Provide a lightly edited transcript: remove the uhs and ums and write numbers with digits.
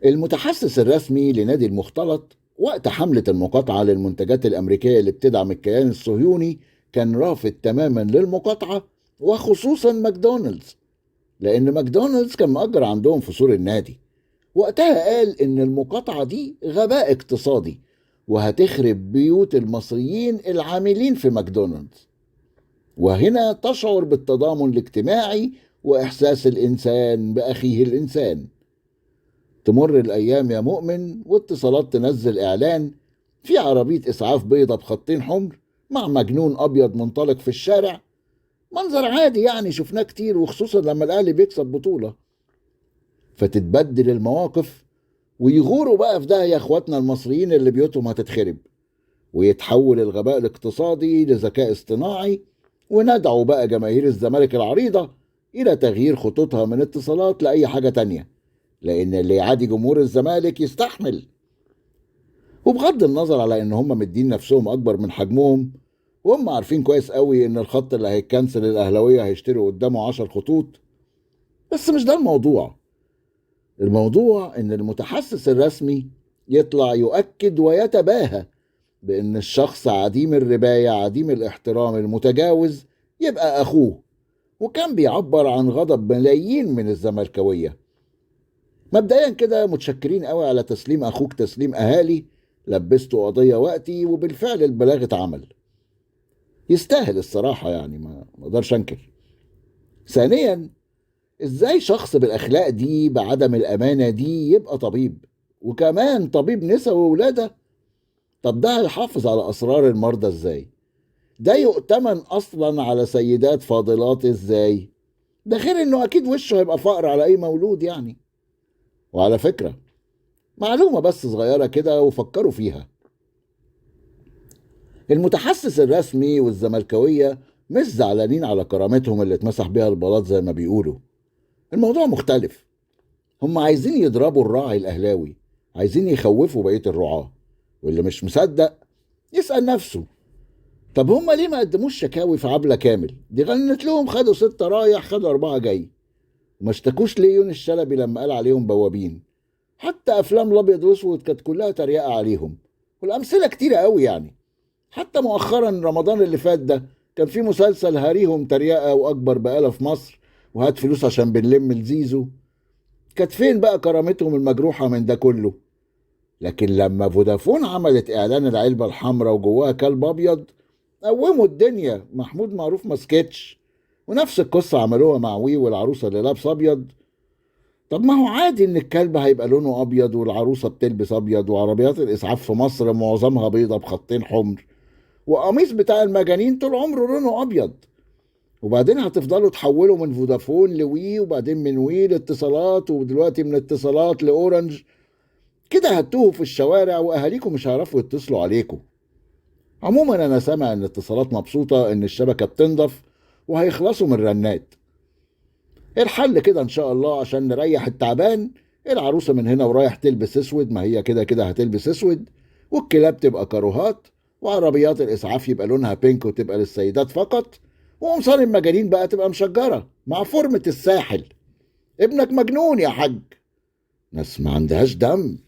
المتحسس الرسمي لنادي المختلط وقت حملة المقاطعة للمنتجات الأمريكية اللي بتدعم الكيان الصهيوني كان رافض تماما للمقاطعة، وخصوصا ماكدونالدز، لأن ماكدونالدز كان مأجر عندهم في سور النادي. وقتها قال إن المقاطعة دي غباء اقتصادي وهتخرب بيوت المصريين العاملين في ماكدونالدز. وهنا تشعر بالتضامن الاجتماعي وإحساس الإنسان بأخيه الإنسان. تمر الأيام يا مؤمن واتصالات تنزل إعلان في عربية إسعاف بيضة بخطين حمر مع مجنون أبيض منطلق في الشارع. منظر عادي يعني، شفناه كتير، وخصوصا لما الأهلي بيكسب بطولة. فتتبدل المواقف ويغوروا بقى في ده يا اخواتنا المصريين اللي بيوتهم هتتخرب، ويتحول الغباء الاقتصادي لذكاء اصطناعي، وندعو بقى جماهير الزمالك العريضة إلى تغيير خطوطها من اتصالات لأي حاجة تانية، لأن اللي يعادي جمهور الزمالك يستحمل. وبغض النظر على إن هم مدين نفسهم أكبر من حجمهم، وهم عارفين كويس قوي إن الخط اللي هيتكنسل الأهلاوية هيشتروا قدامه 10 خطوط. بس مش ده الموضوع. الموضوع إن المتحسس الرسمي يطلع يؤكد ويتباهى بإن الشخص عديم الرباية عديم الاحترام المتجاوز يبقى أخوه، وكان بيعبر عن غضب ملايين من الزملكاوية. مبدئيا كده متشكرين قوي على تسليم أخوك تسليم أهالي، لبسته قضية وقتي وبالفعل البلاغ اتعمل. يستاهل الصراحة يعني، ما اقدرش انكر. ثانيا، ازاي شخص بالاخلاق دي بعدم الامانة دي يبقى طبيب، وكمان طبيب نساء وولادة؟ طب ده هيحافظ على اسرار المرضى ازاي؟ ده يؤتمن اصلا على سيدات فاضلات ازاي؟ ده غير انه اكيد وشه هيبقى فقر على اي مولود يعني. وعلى فكرة، معلومة بس صغيرة كده وفكروا فيها، المتحسس الرسمي والزملكاوية مش زعلانين على كرامتهم اللي اتمسح بيها البلاط زي ما بيقولوا. الموضوع مختلف. هم عايزين يضربوا الراعي الأهلاوي، عايزين يخوفوا بقية الرعاة. واللي مش مصدق يسأل نفسه، طب هم ليه ما قدموش شكاوي في عبلة كامل؟ دي غنت لهم خدوا 6 رايح خدوا 4 جاي. وما اشتكوش ليه يونس الشلبي لما قال عليهم بوابين؟ حتى أفلام الأبيض وأسود كانت كلها تريقة عليهم، والأمثلة كتيرة قوي يعني. حتى مؤخرا رمضان اللي فات ده كان في مسلسل هاريهم تريقة وأكبر بقالة في مصر، وهات فلوس عشان بنلم الزيزو. كانت فين بقى كرامتهم المجروحة من ده كله؟ لكن لما فودافون عملت إعلان العلبة الحمراء وجواها كلب أبيض، قوموا الدنيا. محمود معروف ما سكتش، ونفس القصة عملوها مع وي والعروسة اللي لابسة أبيض. طب ما هو عادي إن الكلب هيبقى لونه أبيض والعروسة بتلبس أبيض، وعربيات الإسعاف في مصر معظمها بيضة بخطين حمر، وقميص بتاع المجانين طول عمره لونه أبيض. وبعدين هتفضلوا تحولوا من فودافون لوي، وبعدين من وي لاتصالات، ودلوقتي من اتصالات لأورنج. كده هتوهوا في الشوارع وأهاليكم مش هيعرفوا يتصلوا عليكم. عموما أنا سامع إن اتصالات مبسوطة إن الشبكة بتنضف وهيخلصوا من رنات. الحل كده إن شاء الله عشان نريح التعبان، العروسة من هنا ورايح تلبس أسود، ما هي كده كده هتلبس أسود، والكلاب تبقى كاروهات، وعربيات الإسعاف يبقى لونها بينك وتبقى للسيدات فقط، وقمصان المجانين بقى تبقى مشجرة مع فورمة الساحل. ابنك مجنون يا حاج، ناس ما عندهاش دم.